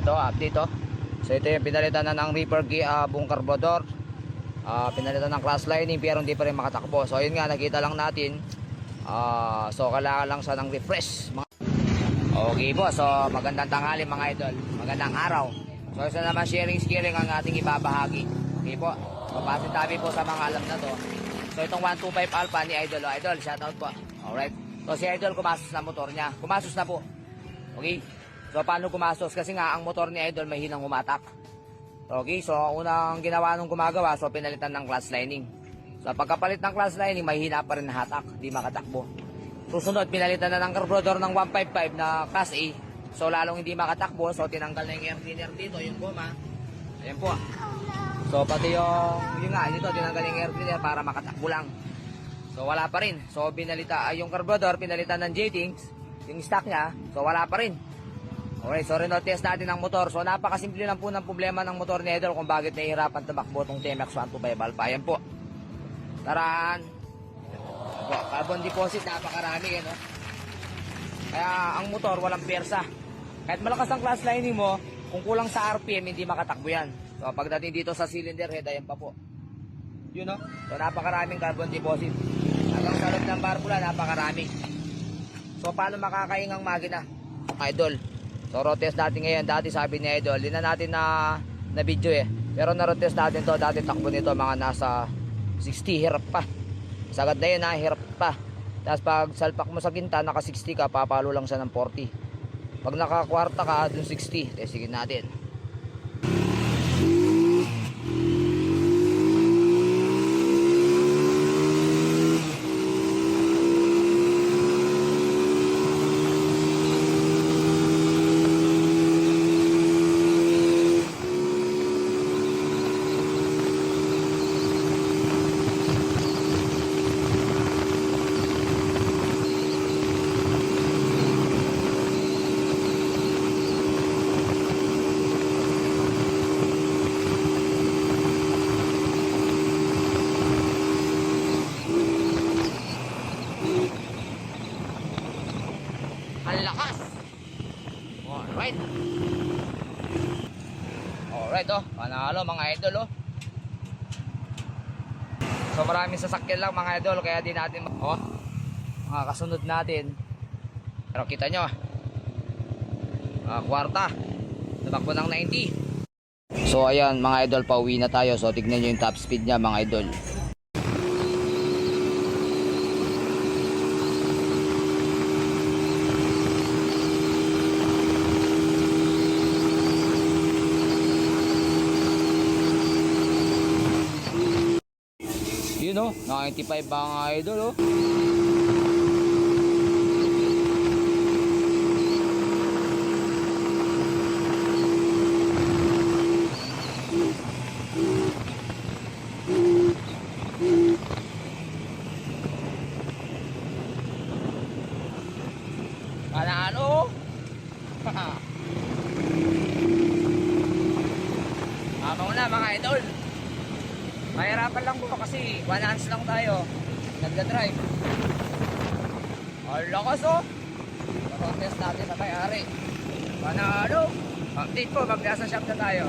ito, update to. So ito yung pinalitan na ng reefer buong carburetor. Pinalitan ng cross lining pero hindi pa rin makatakbo. So yun nga, nakita lang natin. So kailangan lang siya ng refresh. Okay po, so magandang tanghali mga idol. Magandang araw. So isa naman sharing ang ating ibabahagi. Okay po, so pasintabi po sa mga alam na to. So itong 125 Alpha ni Idol. Idol, shoutout po. Alright. So si Idol kumasos na motor niya. Kumasos na po. Okay. So paano kumasos? Kasi nga ang motor ni Idol may hinang humatak. Okay. So unang ginawa nung gumagawa, so pinalitan ng clutch lining. So pagkapalit ng clutch lining, may hina pa rin na hatak. Di makatakbo. Susunod, pinalitan na ng carburetor ng 155 na Class A. So lalong hindi makatakbo. So tinanggal na yung air cleaner dito, yung goma. Ayan po. So pati yung nga dito tinanggal yung air cleaner para makatakbo lang. So wala pa rin. So yung carburetor pinalitan ng jetings, yung stock niya, so wala pa rin. Okay, so test natin ang motor. So napakasimple lang po ng problema ng motor ni Idol kung bakit nahihirapan tumakbo tong TMX 125 Alpha. Ayan po. Taraan. Po, carbon deposit napakarami no. Kaya ang motor walang persa. Kahit malakas ang clutch lining mo, kung kulang sa RPM hindi makatakbo yan. So pagdating dito sa cylinder head, ayan pa po. Yun no? So napakaraming carbon deposit. Hanggang sa loob ng barbula, napakarami. So paano makakaingang makina? Idol. So road test natin ngayon. Dati sabi ni Idol, hindi na natin na video eh. Pero na road test natin to, dati takbo nito mga nasa 60, hirap pa. Sagad na yun ha, hirap pa. Tapos pag salpak mo sa ginta, naka 60 ka, papalo lang siya ng 40. Pag nakakwarta ka, dun 60. Testingin natin. Ang lakas. Alright. Alright panalo mga idol So maraming sasakyan lang mga idol, kaya di natin mga kasunod natin. Pero kita nyo kwarta tumakbo ng 90. So ayan mga idol, pauwi na tayo. So tignan nyo yung top speed nya mga idol. Yun 95 ba mga idol Panalo Tama na mga idol. Mahirapan lang po kasi 1 hands lang tayo nagda-drive. Ang lakas test natin sa may-ari. Panalo. Update po, mag-nasa shop na tayo.